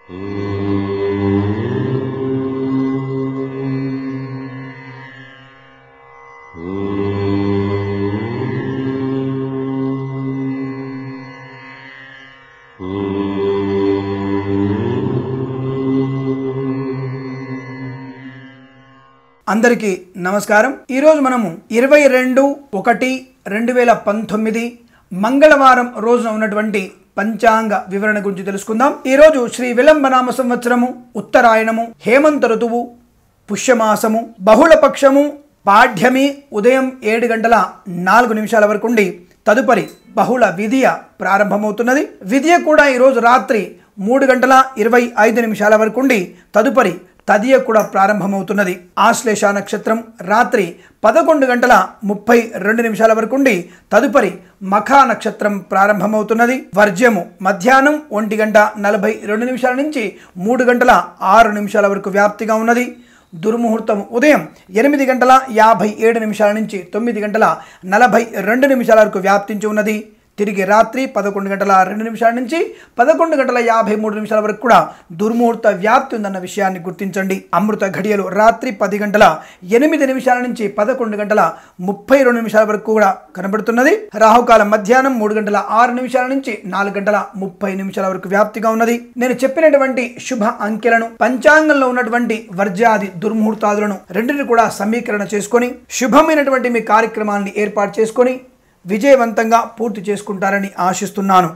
అందరికీ నమస్కారం। ఈ రోజు మనము 22/1/2019 మంగళవారం రోజున ఉన్నటువంటి పంచాంగ వివరణ గురించి తెలుసుకుందాం। ఈ రోజు శ్రీ విలంబనామ సంవత్సరము, ఉత్తరాయణము, హేమంత ఋతువు, పుష్యమాసము, బహుళపక్షము, పాఠ్యమి ఉదయం 7:04 వరకు ఉండి తదుపరి బహుళ విధియ ప్రారంభమవుతున్నది। విధియ కూడా ఈ రోజు రాత్రి 3:25 వరకు ఉండి తదుపరి తదియ కూడా ప్రారంభమవుతున్నది। ఆశ్లేష నక్షత్రం రాత్రి 11:32 వరకు ఉండి తదుపరి మఖా నక్షత్రం ప్రారంభమవుతున్నది। వర్జ్యము మధ్యాహ్నం 1:42 నుంచి 3:06 వరకు వ్యాప్తిగా ఉన్నది। దుర్ముహూర్తం ఉదయం 8:57 నుంచి 9:42 వరకు వ్యాప్తించి ఉన్నది। తిరిగి రాత్రి 11:02 నుంచి 11:53 వరకు కూడా దుర్ముహూర్త వ్యాప్తి ఉందన్న విషయాన్ని గుర్తించండి। అమృత ఘడియలు రాత్రి 10:08 నుంచి 11:32 వరకు కూడా కనబడుతున్నది। రాహుకాలం మధ్యాహ్నం 3:06 నుంచి 4:30 వరకు వ్యాప్తిగా ఉన్నది। నేను చెప్పినటువంటి శుభ అంకెలను, పంచాంగంలో ఉన్నటువంటి వర్జ్యాది దుర్ముహూర్తాదులను రెండింటిని కూడా సమీకరణ చేసుకొని శుభమైనటువంటి మీ కార్యక్రమాన్ని ఏర్పాటు చేసుకొని విజయవంతంగా పూర్తి చేసుకుంటారని ఆశిస్తున్నాను।